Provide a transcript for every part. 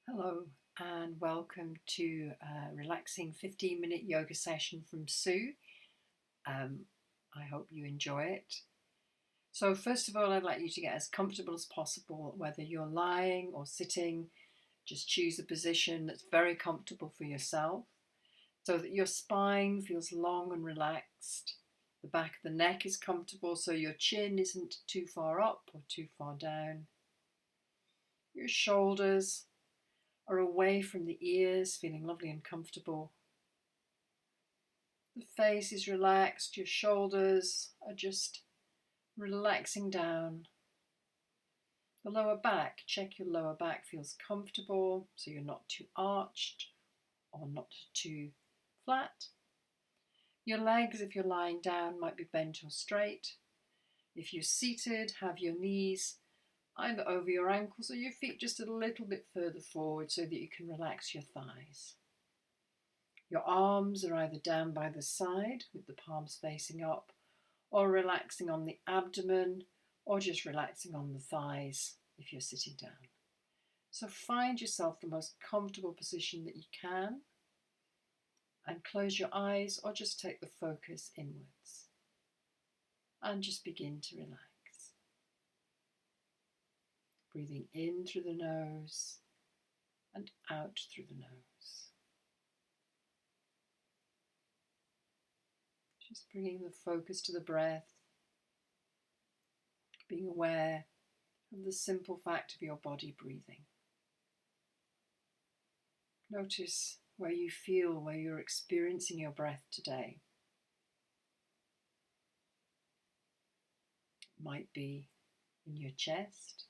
Hello and welcome to a relaxing 15-minute yoga session from Sue. I hope you enjoy it. So first of all, I'd like you to get as comfortable as possible, whether you're lying or sitting. Just choose a position that's very comfortable for yourself so that your spine feels long and relaxed. The back of the neck is comfortable so your chin isn't too far up or too far down. Your shoulders are away from the ears, feeling lovely and comfortable. The face is relaxed, your shoulders are just relaxing down. The lower back, check your lower back feels comfortable, so you're not too arched or not too flat. Your legs, if you're lying down, might be bent or straight. If you're seated, have your knees either over your ankles or your feet just a little bit further forward so that you can relax your thighs. Your arms are either down by the side with the palms facing up, or relaxing on the abdomen, or just relaxing on the thighs if you're sitting down. So find yourself the most comfortable position that you can and close your eyes or just take the focus inwards and just begin to relax. Breathing in through the nose and out through the nose. Just bringing the focus to the breath, being aware of the simple fact of your body breathing. Notice where you feel, where you're experiencing your breath today. It might be in your chest.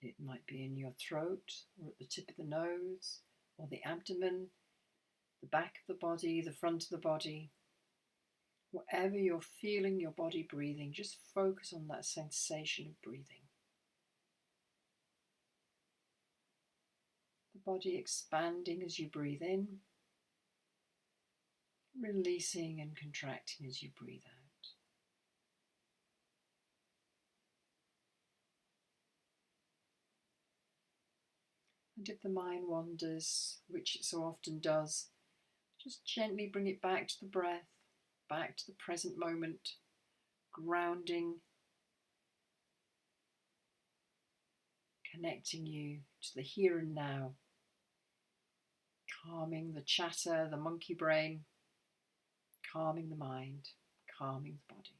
It might be in your throat or at the tip of the nose or the abdomen, the back of the body, the front of the body. Wherever you're feeling your body breathing, just focus on that sensation of breathing. The body expanding as you breathe in, releasing and contracting as you breathe out. And if the mind wanders, which it so often does, just gently bring it back to the breath, back to the present moment, grounding, connecting you to the here and now, calming the chatter, the monkey brain, calming the mind, calming the body.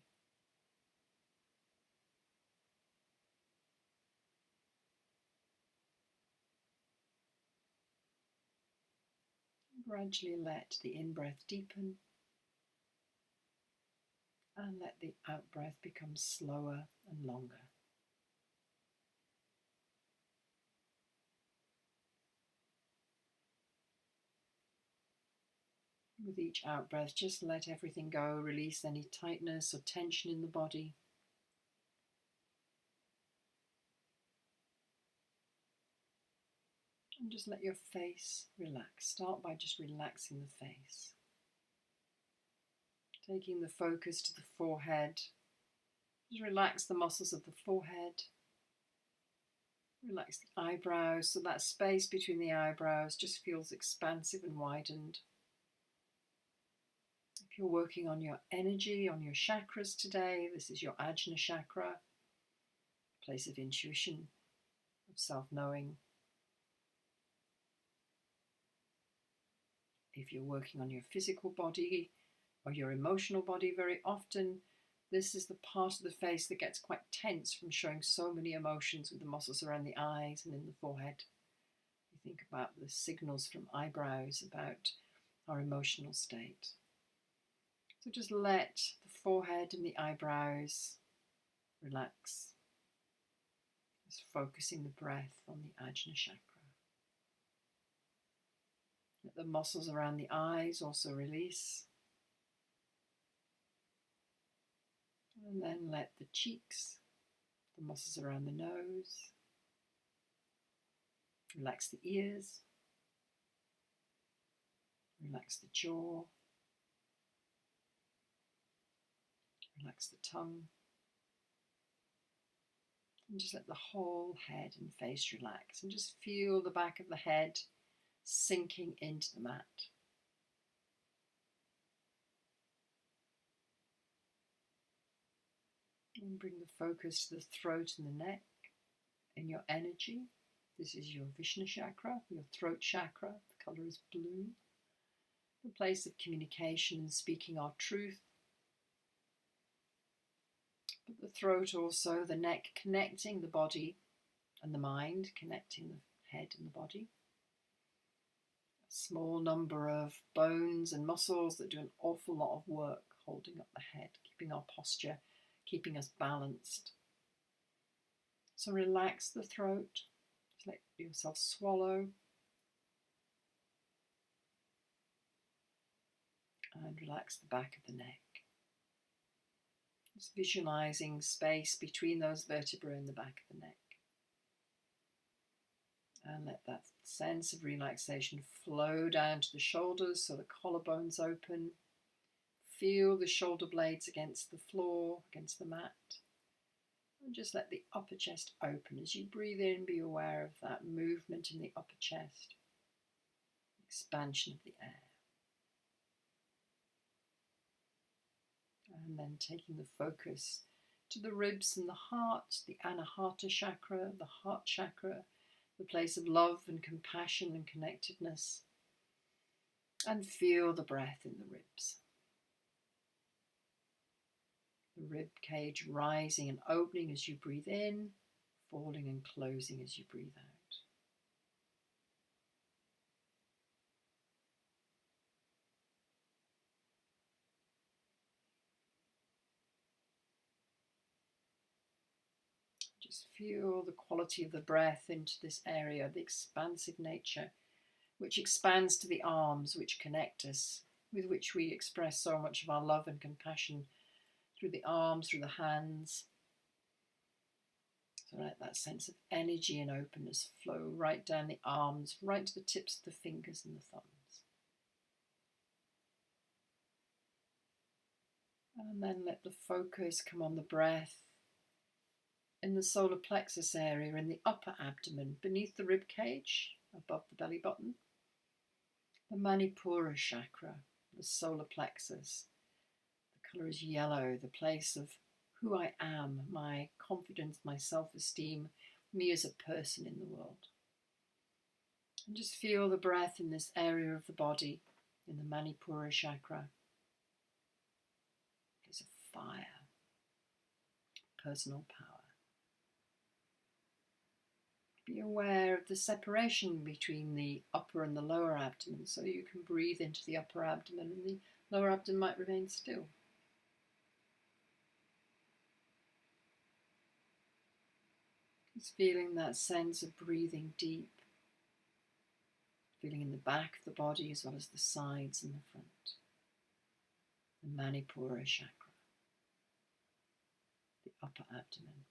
Gradually let the in-breath deepen and let the out-breath become slower and longer. With each out-breath, just let everything go, release any tightness or tension in the body. And just let your face relax. Start by just relaxing the face. Taking the focus to the forehead. Just relax the muscles of the forehead. Relax the eyebrows, so that space between the eyebrows just feels expansive and widened. If you're working on your energy, on your chakras today, this is your Ajna chakra, place of intuition, of self-knowing. If you're working on your physical body or your emotional body, very often this is the part of the face that gets quite tense from showing so many emotions with the muscles around the eyes and in the forehead. You think about the signals from eyebrows about our emotional state. So just let the forehead and the eyebrows relax. Just focusing the breath on the Ajna chakra. Let the muscles around the eyes also release. And then let the cheeks, the muscles around the nose, relax the ears, relax the jaw, relax the tongue, And just let the whole head and face relax. And just feel the back of the head sinking into the mat. And bring the focus to the throat and the neck and your energy. This is your Vishnu chakra, your throat chakra. The colour is blue. The place of communication and speaking our truth. But the throat also, the neck connecting the body and the mind, connecting the head and the body. A small number of bones and muscles that do an awful lot of work holding up the head, keeping our posture, keeping us balanced. So relax the throat, just let yourself swallow, and relax the back of the neck. Just visualizing space between those vertebrae in the back of the neck. And let that sense of relaxation flow down to the shoulders so the collarbones open. Feel the shoulder blades against the floor, against the mat. And just let the upper chest open. As you breathe in, be aware of that movement in the upper chest, expansion of the air. And then taking the focus to the ribs and the heart, the Anahata chakra, the heart chakra, the place of love and compassion and connectedness. And feel the breath in the ribs. The rib cage rising and opening as you breathe in, falling and closing as you breathe out. Just feel the quality of the breath into this area, the expansive nature, which expands to the arms, which connect us, with which we express so much of our love and compassion through the arms, through the hands. So let that sense of energy and openness flow right down the arms, right to the tips of the fingers and the thumbs. And then let the focus come on the breath in the solar plexus area, in the upper abdomen, beneath the rib cage, above the belly button. The Manipura chakra, the solar plexus. The colour is yellow, the place of who I am, my confidence, my self-esteem, me as a person in the world. And just feel the breath in this area of the body, in the Manipura chakra. There's a fire, personal power. Be aware of the separation between the upper and the lower abdomen, so you can breathe into the upper abdomen and the lower abdomen might remain still. Just feeling that sense of breathing deep, feeling in the back of the body as well as the sides and the front. The Manipura chakra, the upper abdomen.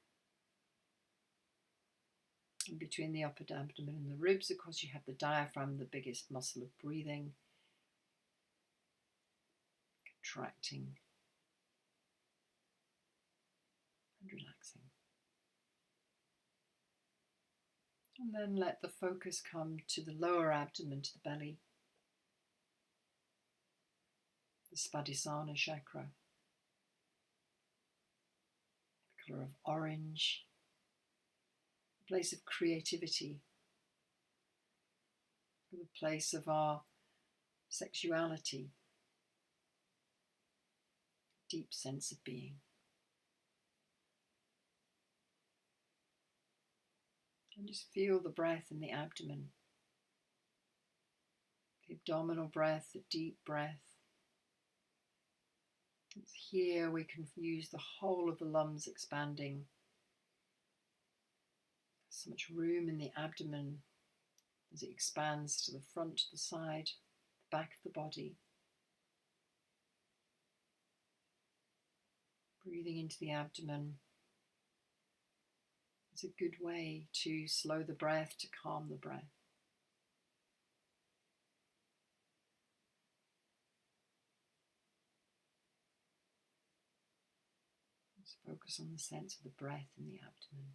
And between the upper abdomen and the ribs, of course, you have the diaphragm, the biggest muscle of breathing, contracting and relaxing. And then let the focus come to the lower abdomen, to the belly, the Spadhisthana chakra, the colour of orange, the place of creativity, the place of our sexuality, deep sense of being. And just feel the breath in the abdomen, the abdominal breath, the deep breath. It's here we can use the whole of the lungs expanding. There's so much room in the abdomen as it expands to the front, to the side, the back of the body. Breathing into the abdomen is a good way to slow the breath, to calm the breath. Let's focus on the sense of the breath in the abdomen.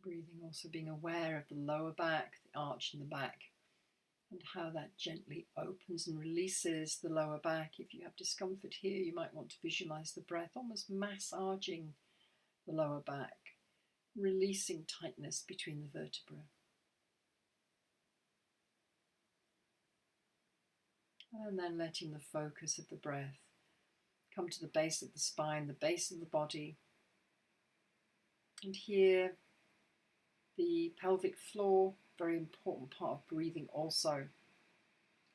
Breathing, also being aware of the lower back, the arch in the back, and how that gently opens and releases the lower back. If you have discomfort here, you might want to visualize the breath almost massaging the lower back, releasing tightness between the vertebrae. And then letting the focus of the breath come to the base of the spine, the base of the body. And here, the pelvic floor, very important part of breathing also.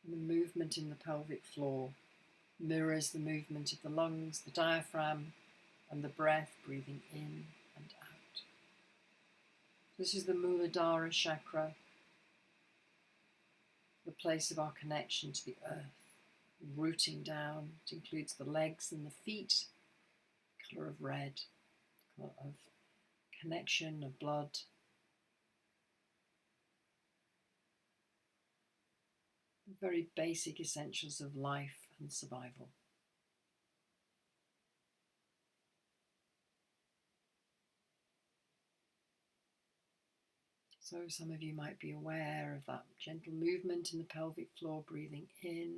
And the movement in the pelvic floor mirrors the movement of the lungs, the diaphragm, and the breath, breathing in and out. This is the Muladhara chakra, the place of our connection to the earth, rooting down. It includes the legs and the feet, colour of red, colour of connection, of blood. The very basic essentials of life and survival. So some of you might be aware of that gentle movement in the pelvic floor, breathing in.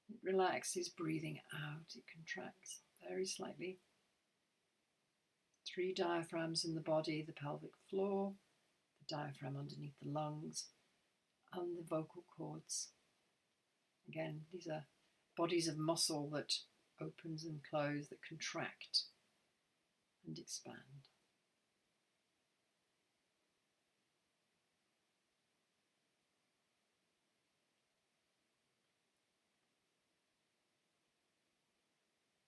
It relaxes, breathing out. It contracts very slightly. 3 diaphragms in the body, the pelvic floor, the diaphragm underneath the lungs, and the vocal cords. Again, these are bodies of muscle that opens and close, that contract and expand.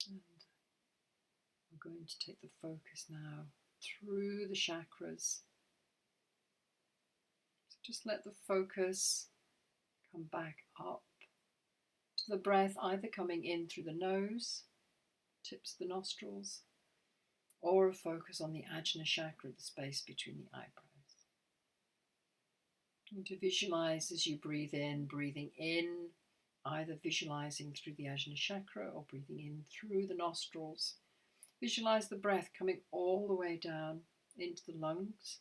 And we're going to take the focus now through the chakras. So just let the focus come back up to the breath, either coming in through the nose, tips of the nostrils, or a focus on the Ajna chakra, the space between the eyebrows. And to visualize as you breathe in, breathing in, either visualizing through the Ajna chakra or breathing in through the nostrils. Visualize the breath coming all the way down into the lungs.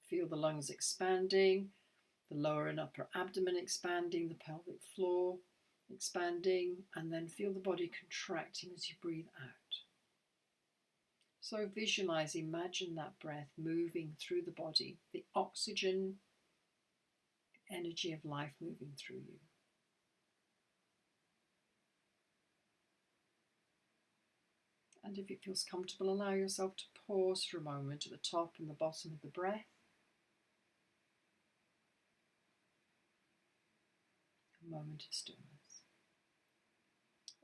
Feel the lungs expanding, the lower and upper abdomen expanding, the pelvic floor expanding, and then feel the body contracting as you breathe out. So visualize, imagine that breath moving through the body, the oxygen, the energy of life moving through you. And if it feels comfortable, allow yourself to pause for a moment at the top and the bottom of the breath. A moment of stillness.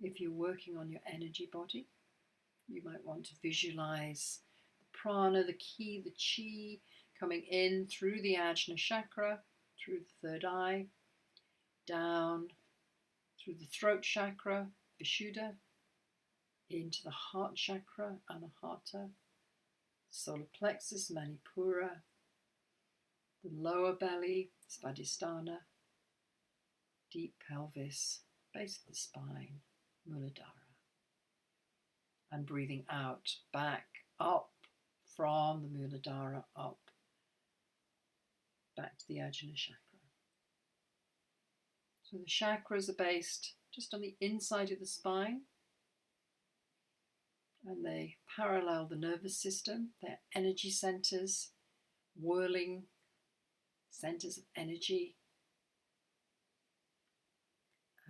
If you're working on your energy body, you might want to visualize the prana, the ki, the chi coming in through the Ajna chakra, through the third eye, down through the throat chakra, Vishuddha, into the heart chakra, Anahata, solar plexus, Manipura, the lower belly, Svadhisthana, deep pelvis, base of the spine, Muladhara. And breathing out, back, up from the Muladhara, up, back to the Ajna chakra. So the chakras are based just on the inside of the spine, and they parallel the nervous system. They're energy centers, whirling centers of energy.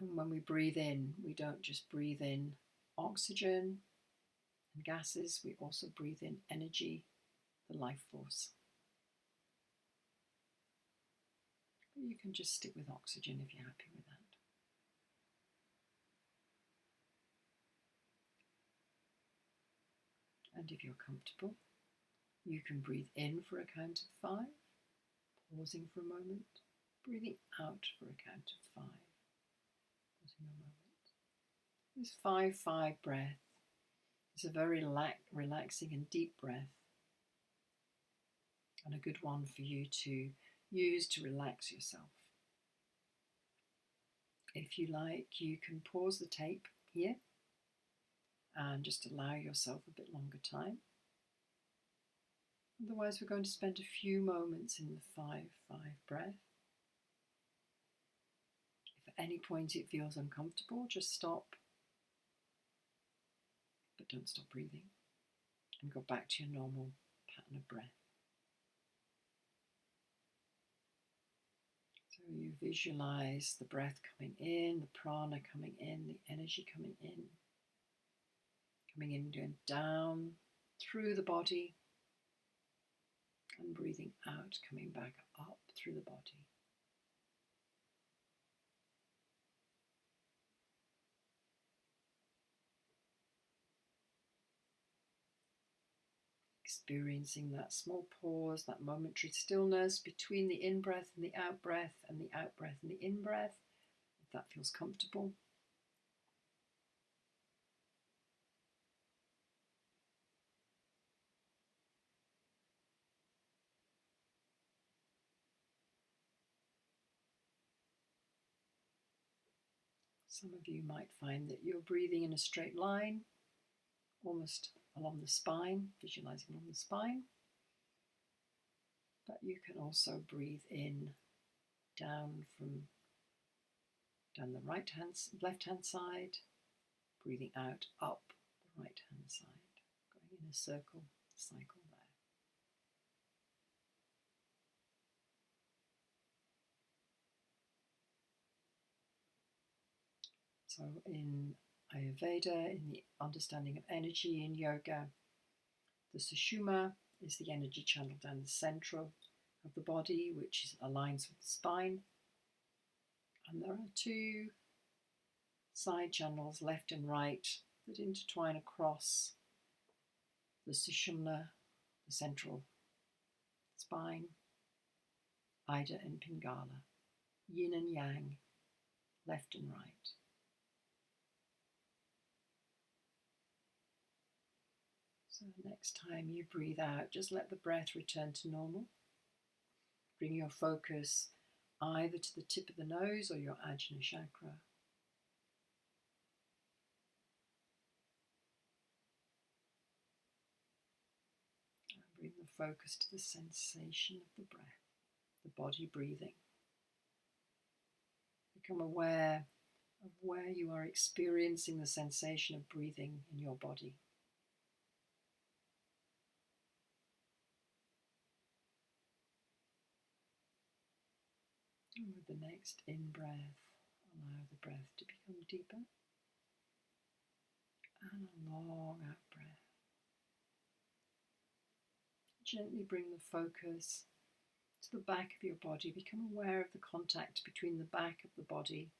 And when we breathe in, we don't just breathe in oxygen and gases, we also breathe in energy, the life force. But you can just stick with oxygen if you're happy with that. And if you're comfortable, you can breathe in for a count of 5, pausing for a moment, breathing out for a count of 5, pausing a moment. This 5-5 breath is a very relaxing and deep breath, and a good one for you to use to relax yourself. If you like, you can pause the tape here and just allow yourself a bit longer time. Otherwise, we're going to spend a few moments in the 5-5 breath. If at any point it feels uncomfortable, just stop. But don't stop breathing. And go back to your normal pattern of breath. So you visualize the breath coming in, the prana coming in, the energy coming in and down through the body, and breathing out, coming back up through the body. Experiencing that small pause, that momentary stillness between the in-breath and the out-breath, and the out-breath and the in-breath, if that feels comfortable. Some of you might find that you're breathing in a straight line, almost along the spine, visualizing along the spine. But you can also breathe in down the left-hand side, breathing out up the right-hand side, going in a cycle there. So in Ayurveda, in the understanding of energy in yoga, the Sushumna is the energy channel down the central of the body, which aligns with the spine. And there are two side channels, left and right, that intertwine across the Sushumna, the central spine, Ida and Pingala, yin and yang, left and right. So next time you breathe out, just let the breath return to normal. Bring your focus either to the tip of the nose or your Ajna chakra. And bring the focus to the sensation of the breath, the body breathing. Become aware of where you are experiencing the sensation of breathing in your body. And with the next in-breath, allow the breath to become deeper. And a long out-breath. Gently bring the focus to the back of your body. Become aware of the contact between the back of the body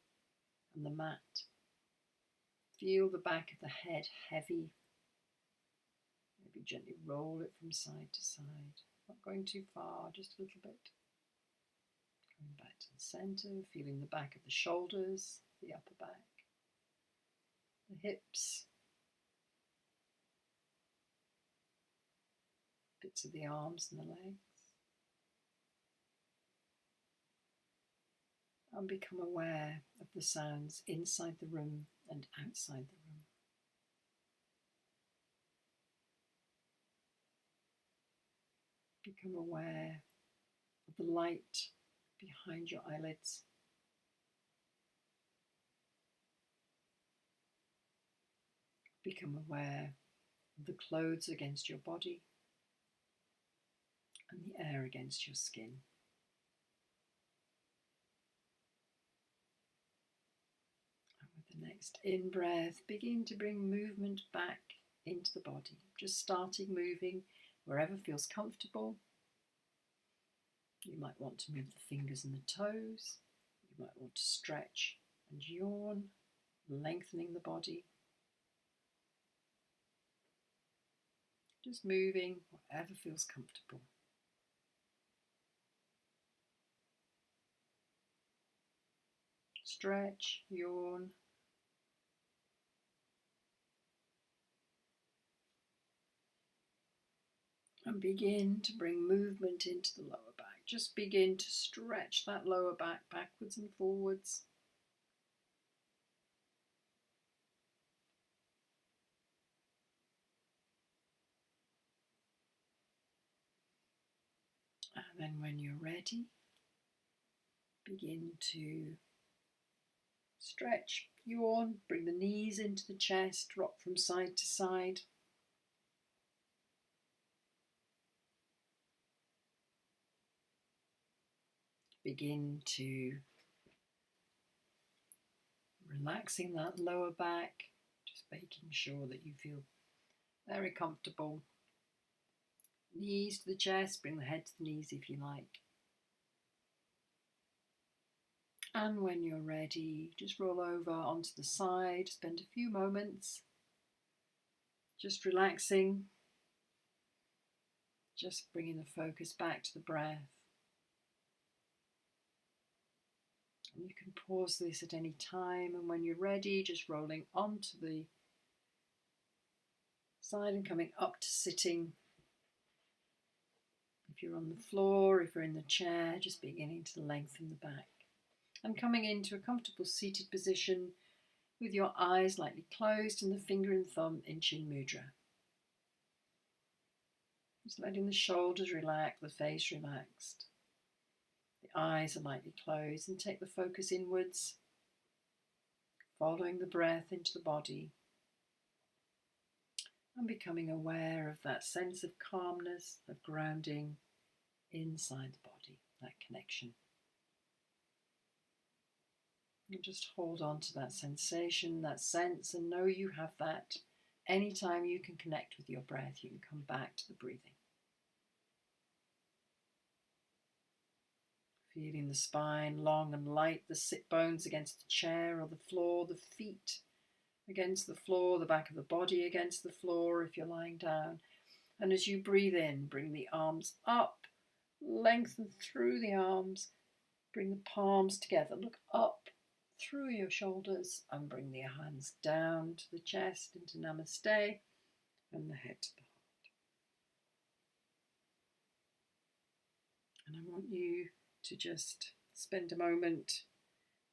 and the mat. Feel the back of the head heavy. Maybe gently roll it from side to side. Not going too far, just a little bit. Coming back to the center, feeling the back of the shoulders, the upper back, the hips, bits of the arms and the legs. And become aware of the sounds inside the room and outside the room. Become aware of the light behind your eyelids. Become aware of the clothes against your body and the air against your skin. And with the next in-breath, begin to bring movement back into the body. Just starting moving wherever feels comfortable. You might want to move the fingers and the toes. You might want to stretch and yawn, lengthening the body. Just moving wherever feels comfortable. Stretch, yawn. And begin to bring movement into the lower back. Just begin to stretch that lower back backwards and forwards. And then when you're ready, begin to stretch, yawn, bring the knees into the chest, rock from side to side. Begin to relaxing that lower back, just making sure that you feel very comfortable. Knees to the chest, bring the head to the knees if you like. And when you're ready, just roll over onto the side, spend a few moments just relaxing, just bringing the focus back to the breath. And you can pause this at any time, and when you're ready, just rolling onto the side and coming up to sitting. If you're on the floor, if you're in the chair, just beginning to lengthen the back. And coming into a comfortable seated position with your eyes lightly closed and the finger and thumb in Chin Mudra. Just letting the shoulders relax, the face relaxed. The eyes are lightly closed, and take the focus inwards, following the breath into the body and becoming aware of that sense of calmness, of grounding inside the body, that connection. And just hold on to that sensation, that sense, and know you have that. Anytime you can connect with your breath, you can come back to the breathing. Feeling the spine long and light, the sit bones against the chair or the floor, the feet against the floor, the back of the body against the floor if you're lying down. And as you breathe in, bring the arms up, lengthen through the arms, bring the palms together, look up through your shoulders and bring the hands down to the chest into Namaste and the head to the heart. And I want you to just spend a moment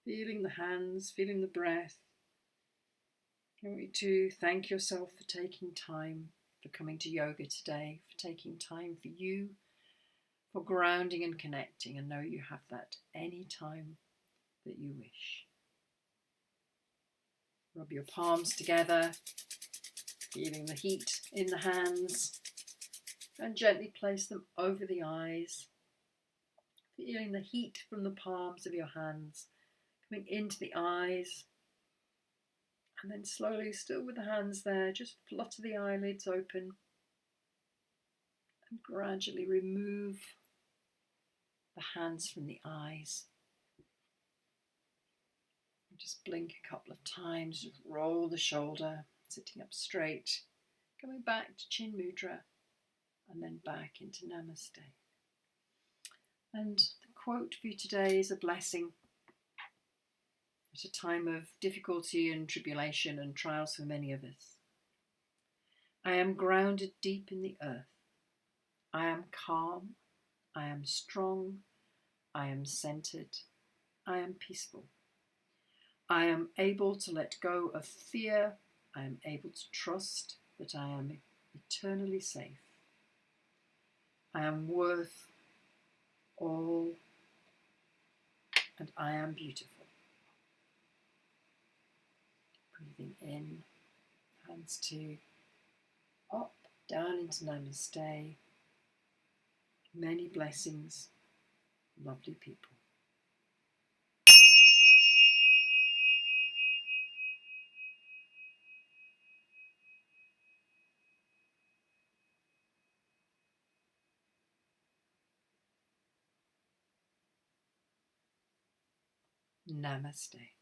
feeling the hands, feeling the breath. I want you to thank yourself for taking time, for coming to yoga today, for taking time for you, for grounding and connecting, and know you have that any time that you wish. Rub your palms together, feeling the heat in the hands, and gently place them over the eyes, feeling the heat from the palms of your hands coming into the eyes. And then slowly, still with the hands there, just flutter the eyelids open and gradually remove the hands from the eyes. And just blink a couple of times, just roll the shoulder, sitting up straight, coming back to Chin Mudra, and then back into Namaste. And the quote for you today is a blessing. At a time of difficulty and tribulation and trials for many of us. I am grounded deep in the earth. I am calm. I am strong. I am centered. I am peaceful. I am able to let go of fear. I am able to trust that I am eternally safe. I am worth all, and I am beautiful. Breathing in, hands to up, down into Namaste. Many blessings, lovely people. Namaste.